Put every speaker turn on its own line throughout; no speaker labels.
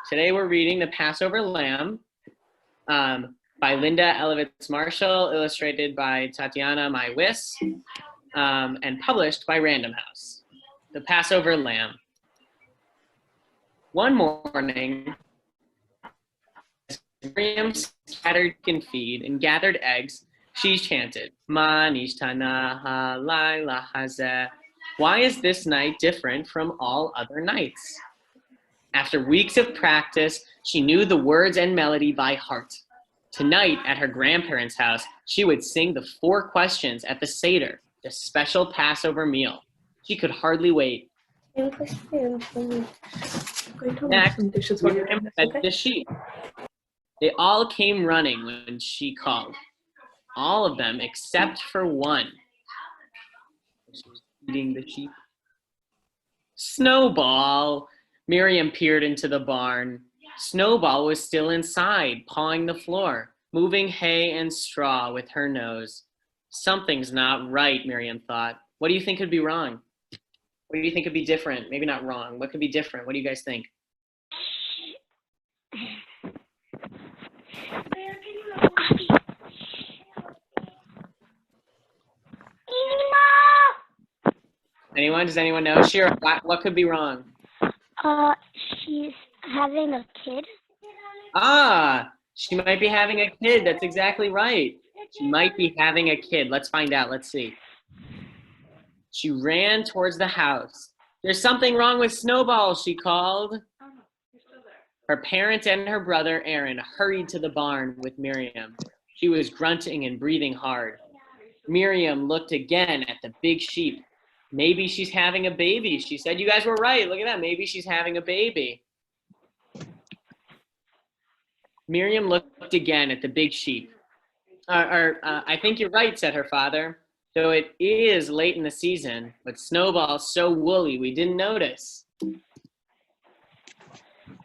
Today we're reading The Passover Lamb by Linda Elevitz Marshall, illustrated by Tatiana Maiwis, and published by Random House. The Passover Lamb. One morning, as Miriam scattered chicken feed and gathered eggs, she chanted, Ma nishtana halayla hazeh. Why is this night different from all other nights? After weeks of practice, she knew the words and melody by heart. Tonight, at her grandparents' house, she would sing the 4 questions at the Seder, the special Passover meal. She could hardly wait. Next, Miriam fed the sheep. They all came running when she called. All of them except for one. She was feeding the sheep. Snowball! Miriam peered into the barn. Snowball was still inside, pawing the floor, moving hay and straw with her nose. Something's not right, Miriam thought. What do you think could be wrong? What do you think could be different? Maybe not wrong. What could be different? What do you guys think? Anyone? Does anyone know? Shira, what could be wrong?
She's having a kid.
Ah, she might be having a kid. That's exactly right. She might be having a kid. Let's find out. Let's see. She ran towards the house. There's something wrong with Snowball, she called. Her parents and her brother, Aaron, hurried to the barn with Miriam. She was grunting and breathing hard. Miriam looked again at the big sheep. Maybe she's having a baby. She said, you guys were right. Look at that. Maybe she's having a baby. Miriam looked again at the big sheep. I think you're right, said her father. Though it is late in the season, but Snowball's so woolly we didn't notice.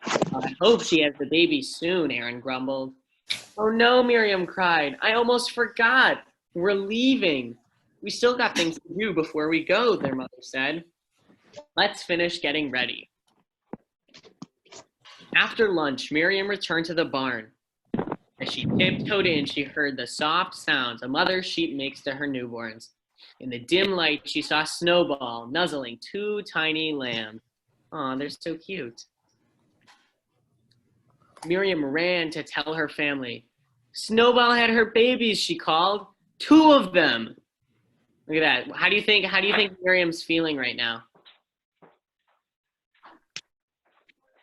I hope she has the baby soon, Aaron grumbled. Oh no, Miriam cried. I almost forgot. We're leaving. We still got things to do before we go, their mother said. Let's finish getting ready. After lunch, Miriam returned to the barn. As she tiptoed in, she heard the soft sounds a mother sheep makes to her newborns. In the dim light, she saw Snowball nuzzling 2 tiny lambs. Aw, they're so cute. Miriam ran to tell her family. Snowball had her babies, she called. 2 of them. Look at that. How do you think Miriam's feeling right now?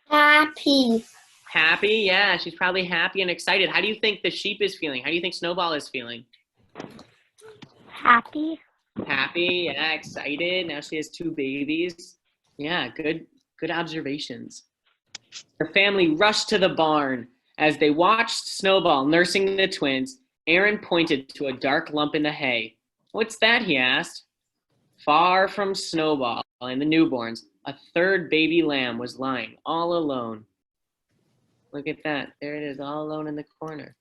Happy.
Happy? Yeah, she's probably happy and excited. How do you think the sheep is feeling? How do you think Snowball is feeling?
Happy.
Happy, yeah, excited. Now she has 2 babies. Yeah, good observations. Her family rushed to the barn. As they watched Snowball nursing the twins, Aaron pointed to a dark lump in the hay. What's that? He asked. Far from Snowball and the newborns, a 3rd baby lamb was lying all alone. Look at that. There it is, all alone in the corner.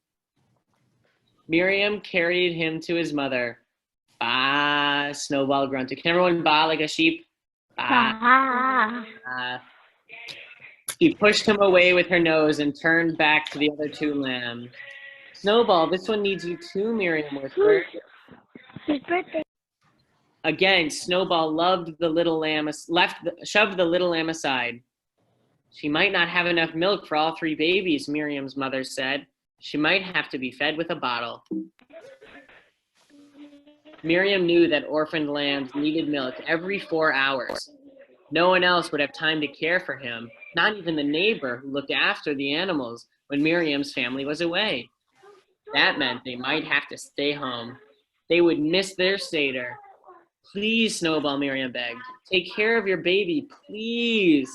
Miriam carried him to his mother. Bah, Snowball grunted. Can everyone baa like a sheep? Bah. She pushed him away with her nose and turned back to the other 2 lambs. Snowball, this one needs you too, Miriam whispered.
His birthday.
Again, Snowball shoved the little lamb aside. She might not have enough milk for all 3 babies, Miriam's mother said. She might have to be fed with a bottle. Miriam knew that orphaned lambs needed milk every 4 hours. No one else would have time to care for him, not even the neighbor who looked after the animals when Miriam's family was away. That meant they might have to stay home. They would miss their Seder. Please, Snowball, Miriam begged. Take care of your baby, please.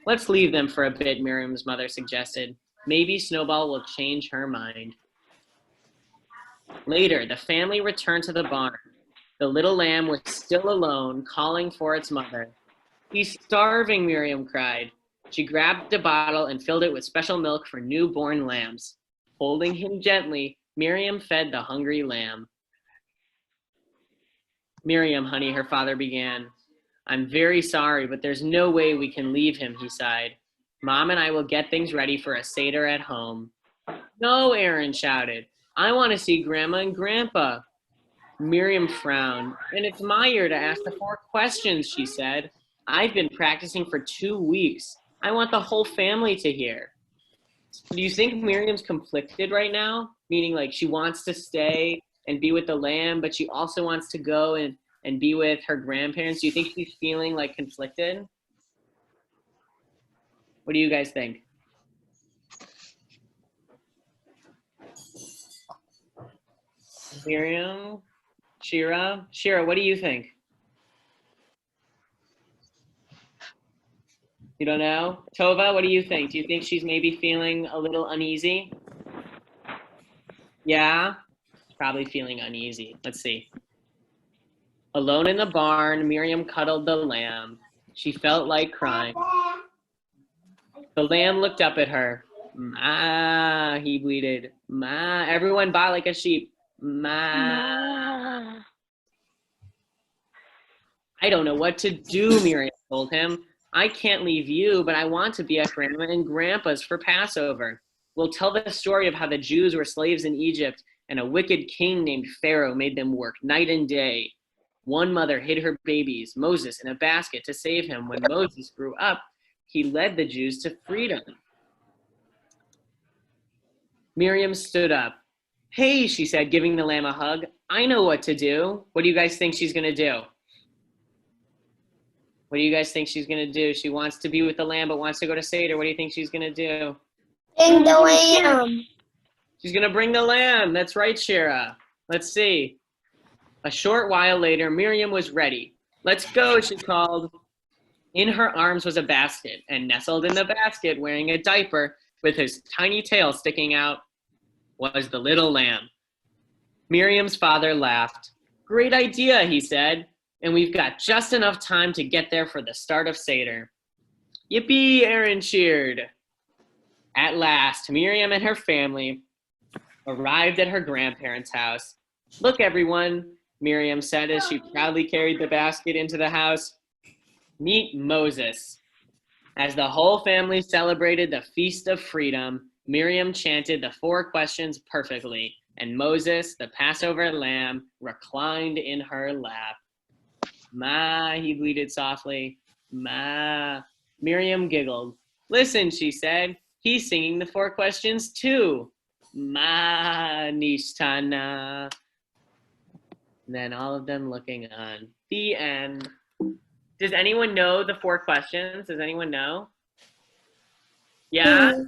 Let's leave them for a bit, Miriam's mother suggested. Maybe Snowball will change her mind. Later, the family returned to the barn. The little lamb was still alone, calling for its mother. He's starving, Miriam cried. She grabbed a bottle and filled it with special milk for newborn lambs. Holding him gently, Miriam fed the hungry lamb. Miriam, honey, her father began. I'm very sorry, but there's no way we can leave him, he sighed. Mom and I will get things ready for a Seder at home. No, Aaron shouted. I want to see Grandma and Grandpa. Miriam frowned. And it's my year to ask the 4 questions, she said. I've been practicing for 2 weeks. I want the whole family to hear. Do you think Miriam's conflicted right now? Meaning like she wants to stay and be with the lamb, but she also wants to go and be with her grandparents. Do you think she's feeling like conflicted? What do you guys think? Miriam? Shira? Shira, what do you think? You don't know? Tova, what do you think? Do you think she's maybe feeling a little uneasy? Yeah? Probably feeling uneasy. Let's see. Alone in the barn, Miriam cuddled the lamb. She felt like crying. The lamb looked up at her. Ma, he bleated. Ma, everyone baa like a sheep. Ma. I don't know what to do, Miriam told him. I can't leave you, but I want to be at Grandma and Grandpa's for Passover. We'll tell the story of how the Jews were slaves in Egypt and a wicked king named Pharaoh made them work night and day. One mother hid her babies, Moses, in a basket to save him. When Moses grew up, he led the Jews to freedom. Miriam stood up. Hey, she said, giving the lamb a hug. I know what to do. What do you guys think she's going to do? What do you guys think she's going to do? She wants to be with the lamb, but wants to go to Seder. What do you think she's going to do?
Bring the lamb.
She's going to bring the lamb. That's right, Shira. Let's see. A short while later, Miriam was ready. Let's go, she called. In her arms was a basket, and nestled in the basket, wearing a diaper with his tiny tail sticking out, was the little lamb. Miriam's father laughed. Great idea, he said. And we've got just enough time to get there for the start of Seder. Yippee, Aaron cheered. At last, Miriam and her family arrived at her grandparents' house. Look, everyone, Miriam said as she proudly carried the basket into the house. Meet Moses. As the whole family celebrated the Feast of Freedom, Miriam chanted the 4 questions perfectly, and Moses, the Passover lamb, reclined in her lap. Ma, he bleated softly. Ma. Miriam giggled. Listen, she said, he's singing the 4 questions too. Ma nishtana. And then all of them looking on. The end. Does anyone know the 4 questions? Does anyone know? Yeah?